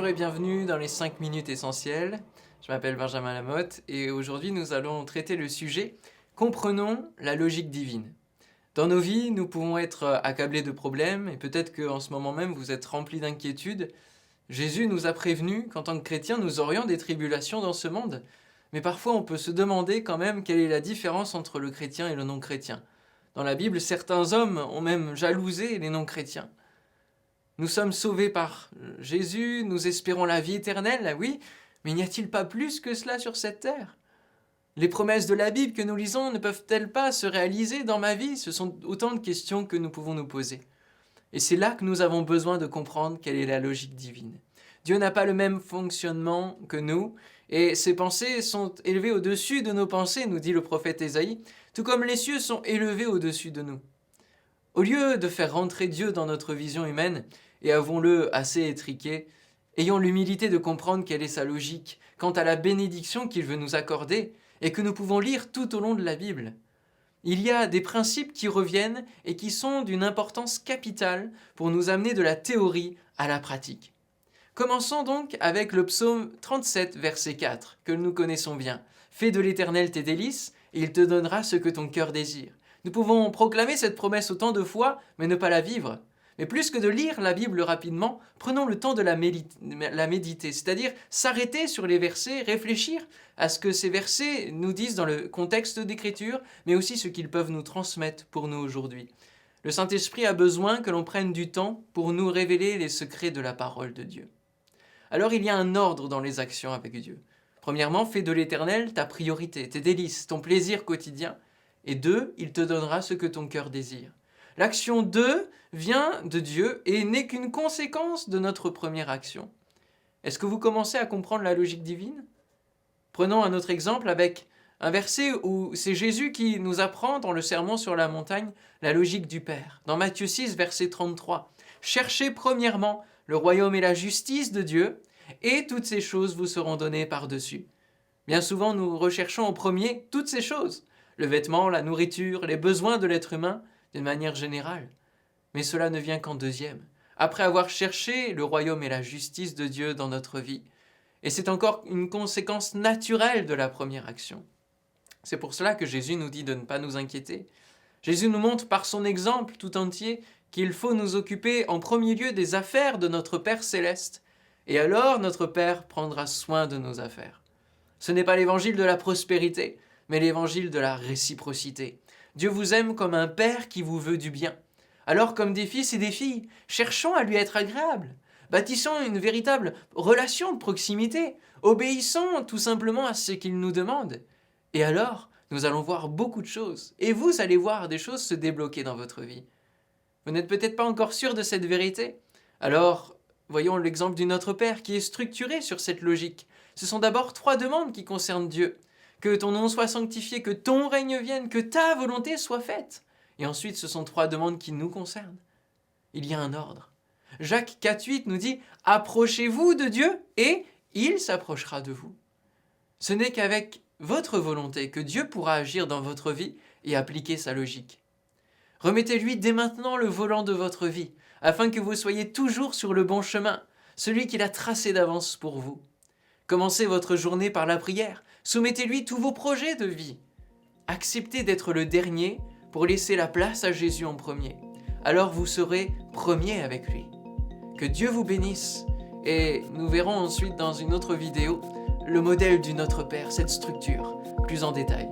Bonjour et bienvenue dans les 5 minutes essentielles. Je m'appelle Benjamin Lamotte et aujourd'hui nous allons traiter le sujet « Comprenons la logique divine ». Dans nos vies, nous pouvons être accablés de problèmes et peut-être qu'en ce moment même vous êtes remplis d'inquiétudes. Jésus nous a prévenus qu'en tant que chrétiens, nous aurions des tribulations dans ce monde. Mais parfois on peut se demander quand même quelle est la différence entre le chrétien et le non-chrétien. Dans la Bible, certains hommes ont même jalousé les non-chrétiens. Nous sommes sauvés par Jésus, nous espérons la vie éternelle, oui, mais n'y a-t-il pas plus que cela sur cette terre ? Les promesses de la Bible que nous lisons ne peuvent-elles pas se réaliser dans ma vie ? Ce sont autant de questions que nous pouvons nous poser. Et c'est là que nous avons besoin de comprendre quelle est la logique divine. Dieu n'a pas le même fonctionnement que nous, et ses pensées sont élevées au-dessus de nos pensées, nous dit le prophète Ésaïe, tout comme les cieux sont élevés au-dessus de nous. Au lieu de faire rentrer Dieu dans notre vision humaine, et avouons-le assez étriqué, ayons l'humilité de comprendre quelle est sa logique quant à la bénédiction qu'il veut nous accorder et que nous pouvons lire tout au long de la Bible. Il y a des principes qui reviennent et qui sont d'une importance capitale pour nous amener de la théorie à la pratique. Commençons donc avec le psaume 37, verset 4, que nous connaissons bien. « Fais de l'Éternel tes délices, et il te donnera ce que ton cœur désire. » Nous pouvons proclamer cette promesse autant de fois, mais ne pas la vivre. Mais plus que de lire la Bible rapidement, prenons le temps de la méditer, c'est-à-dire s'arrêter sur les versets, réfléchir à ce que ces versets nous disent dans le contexte d'écriture, mais aussi ce qu'ils peuvent nous transmettre pour nous aujourd'hui. Le Saint-Esprit a besoin que l'on prenne du temps pour nous révéler les secrets de la parole de Dieu. Alors il y a un ordre dans les actions avec Dieu. Premièrement, fais de l'Éternel ta priorité, tes délices, ton plaisir quotidien. Et 2, il te donnera ce que ton cœur désire. L'action 2 vient de Dieu et n'est qu'une conséquence de notre première action. Est-ce que vous commencez à comprendre la logique divine ? Prenons un autre exemple avec un verset où c'est Jésus qui nous apprend dans le sermon sur la montagne la logique du Père. Dans Matthieu 6, verset 33. « Cherchez premièrement le royaume et la justice de Dieu, et toutes ces choses vous seront données par-dessus. » Bien souvent, nous recherchons en premier toutes ces choses. Le vêtement, la nourriture, les besoins de l'être humain, d'une manière générale. Mais cela ne vient qu'en deuxième, après avoir cherché le royaume et la justice de Dieu dans notre vie. Et c'est encore une conséquence naturelle de la première action. C'est pour cela que Jésus nous dit de ne pas nous inquiéter. Jésus nous montre par son exemple tout entier qu'il faut nous occuper en premier lieu des affaires de notre Père céleste. Et alors notre Père prendra soin de nos affaires. Ce n'est pas l'évangile de la prospérité, mais l'évangile de la réciprocité. Dieu vous aime comme un père qui vous veut du bien. Alors, comme des fils et des filles, cherchons à lui être agréables. Bâtissons une véritable relation de proximité. Obéissons tout simplement à ce qu'il nous demande. Et alors, nous allons voir beaucoup de choses. Et vous allez voir des choses se débloquer dans votre vie. Vous n'êtes peut-être pas encore sûr de cette vérité. Alors, voyons l'exemple du Notre Père qui est structuré sur cette logique. Ce sont d'abord 3 demandes qui concernent Dieu. Que ton nom soit sanctifié, que ton règne vienne, que ta volonté soit faite. Et ensuite, ce sont 3 demandes qui nous concernent. Il y a un ordre. Jacques 4,8 nous dit « Approchez-vous de Dieu et il s'approchera de vous ». Ce n'est qu'avec votre volonté que Dieu pourra agir dans votre vie et appliquer sa logique. Remettez-lui dès maintenant le volant de votre vie, afin que vous soyez toujours sur le bon chemin, celui qu'il a tracé d'avance pour vous. Commencez votre journée par la prière. Soumettez-lui tous vos projets de vie. Acceptez d'être le dernier pour laisser la place à Jésus en premier. Alors vous serez premier avec lui. Que Dieu vous bénisse. Et nous verrons ensuite dans une autre vidéo le modèle du Notre Père, cette structure, plus en détail.